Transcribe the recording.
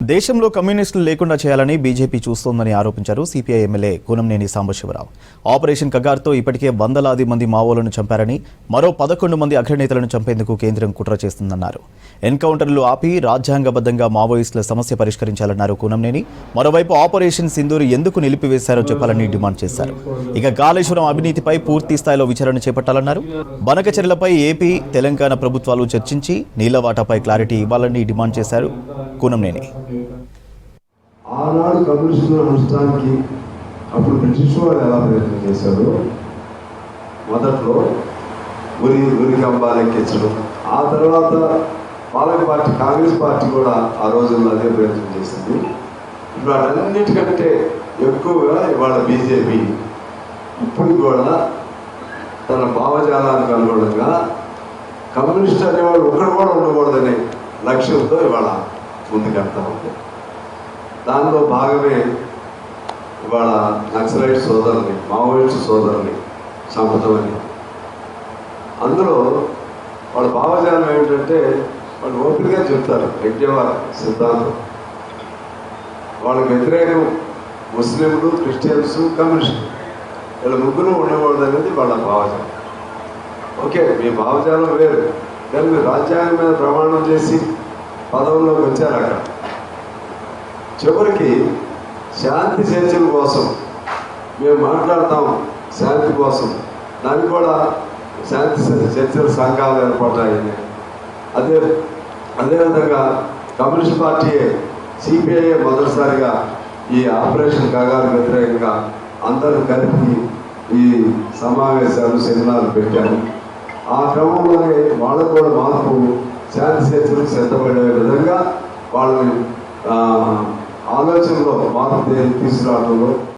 దేశంలో కమ్యూనిస్టులు లేకుండా చేయాలని బీజేపీ చూస్తోందని ఆరోపించారు CPI MLA Koonamneni Sambasivarao. Operation కగార్తో ఇప్పటికే వందలాది మంది మావోలను చంపారని, మరో 11 మంది అగ్రనేతలను చంపేందుకు కేంద్రం కుట్ర చేస్తుందన్నారు. ఎన్కౌంటర్లు ఆపి రాజ్యాంగబద్ధంగా మావోయిస్టుల సమస్య పరిష్కరించాలన్నారు కూనంనేని. మరోవైపు ఆపరేషన్ సింధూర్ ఎందుకు నిలిపివేశారో చెప్పాలని డిమాండ్ చేశారు. ఇక కాళేశ్వరం అవినీతిపై పూర్తి స్థాయిలో విచారణ చేపట్టాలన్నారు. బనకచెర్లపై ఏపీ, తెలంగాణ ప్రభుత్వాలు చర్చించి నీళ్ల వాటాపై క్లారిటీ ఇవ్వాలని డిమాండ్ చేశారు కూనంనేని. ఆనాడు కమ్యూనిస్టుల నష్టానికి అప్పుడు బ్రిటిష్ వారు ఎలా ప్రయత్నం చేశారు, మొదట్లో ఉరికి అంబాలెక్కించడం, ఆ తర్వాత పాలక పార్టీ కాంగ్రెస్ పార్టీ కూడా ఆ రోజుల్లో అదే ప్రయత్నం చేసింది. ఇప్పుడు వాటన్నిటికంటే ఎక్కువగా ఇవాళ బీజేపీ ఇప్పుడు కూడా తన భావజాలానికి అనుగుణంగా కమ్యూనిస్ట్ అనేవాడు ఒక్కడు కూడా ఉండకూడదనే లక్ష్యంతో ఇవాళ ముందుకెళ్తా ఉంది. దానిలో భాగమే ఇవాళ నక్సలైట్ సోదరుని, మావోయిస్ట్ సోదరుని చంపటమని. అందులో వాళ్ళ భావజాలం ఏమిటంటే వాళ్ళు ఓపికగా చెప్తారు, యజ్ఞవాద సిద్ధాంతం. వాళ్ళకి వ్యతిరేకం ముస్లింలు, క్రిస్టియన్స్, కమ్యూనిస్టులు, వీళ్ళ ముగ్గురు ఉండకూడదు అనేది వాళ్ళ భావజాలం. ఓకే, మీ భావజాలం వేరు, కానీ మీరు రాజ్యాంగం మీద ప్రమాణం చేసి పదవుల్లోకి వచ్చారు. అక్కడ చివరికి శాంతి చర్చల కోసం మేము మాట్లాడతాం, శాంతి కోసం, దానికి కూడా శాంతి చర్చల సంఘాలు ఏర్పడ్డాయి. అదేవిధంగా కమ్యూనిస్ట్ పార్టీ సిపిఐ మొదటిసారిగా ఈ ఆపరేషన్ కగారు వ్యతిరేకంగా అందరూ కలిపి ఈ సమావేశాలు, సెమినార్లు పెట్టారు. ఆ క్రమంలోనే వాళ్ళకు కూడా మార్పు, శాంతి చర్చలకు సిద్ధపడే విధంగా వాళ్ళని ఆలోచనలో మార్పు తీసుకురావడంలో